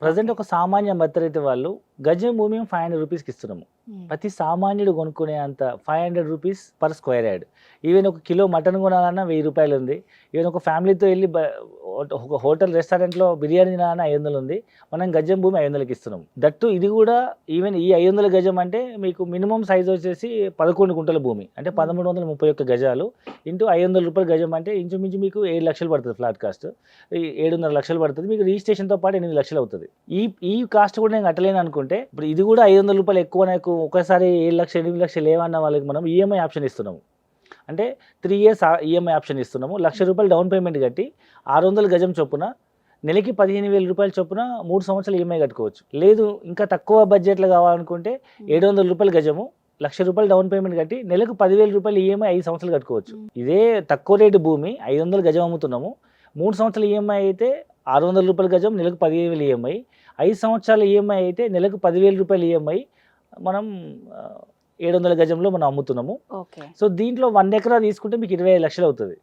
Present okay. ఒక సామాన్య మధ్యతరగతి వాళ్ళు గజం భూమి 500 రూపీస్కి ఇస్తున్నాము. ప్రతి సామాన్యుడు కొనుక్కునే అంత 500 rupees per square yard. Even ఒక కిలో మటన్ కొనాలన్నా 1000 రూపాయలు ఉంది. ఈవెన్ ఒక ఫ్యామిలీతో వెళ్ళి ఒక హోటల్ రెస్టారెంట్లో బిర్యానీ తినాలన్నా 500 ఉంది. మనం గజం భూమి 500కి ఇస్తున్నాం. దట్టు ఇది కూడా ఈవెన్ ఈ 500 గజం అంటే మీకు మినిమం సైజ్ వచ్చేసి 11 గుంటల భూమి. అంటే 1331 గజాలు ఇంటూ 500 రూపాయలు గజం అంటే ఇంచుమించు మీకు 7 లక్షలు పడుతుంది ఫ్లాట్ కాస్ట్. 7.5 లక్షలు పడుతుంది. మీకు రిజిస్ట్రేషన్తో పాటు 8 లక్షలు అవుతుంది. ఈ ఈ కాస్ట్ కూడా నేను కట్టలేను అనుకుంటే ఇప్పుడు ఇది కూడా 500 రూపాయలు ఎక్కువ నాకు ఒకసారి 7 లక్షలు 8 లక్షలు ఏమన్న వాళ్ళకి మనం ఈఎంఐ ఆప్షన్ ఇస్తున్నాము. అంటే 3 ఇయర్స్ ఈఎంఐ ఆప్షన్ ఇస్తున్నాము. 1,00,000 రూపాయలు డౌన్ పేమెంట్ కట్టి 600 గజం చొప్పున నెలకి 15,000 రూపాయల చొప్పున 3 సంవత్సరాలు ఈఎంఐ కట్టుకోవచ్చు. లేదు ఇంకా తక్కువ బడ్జెట్లో కావాలనుకుంటే 700 రూపాయల గజము 1,00,000 రూపాయలు డౌన్ పేమెంట్ కట్టి నెలకు 10,000 రూపాయలు ఈఎంఐ 5 సంవత్సరాలు కట్టుకోవచ్చు. ఇదే తక్కువ రేటు భూమి 500 గజం అమ్ముతున్నాము. 3 సంవత్సరాల ఈఎంఐ అయితే 600 రూపాయల గజం నెలకు 15,000 ఈఎంఐ. 5 సంవత్సరాల ఈఎంఐ అయితే నెలకు 10,000 రూపాయల ఈఎంఐ మనం 700 గజంలో మనం అమ్ముతున్నాము. ఓకే. సో దీంట్లో 1 ఎకరా తీసుకుంటే మీకు 25 లక్షలు అవుతుంది.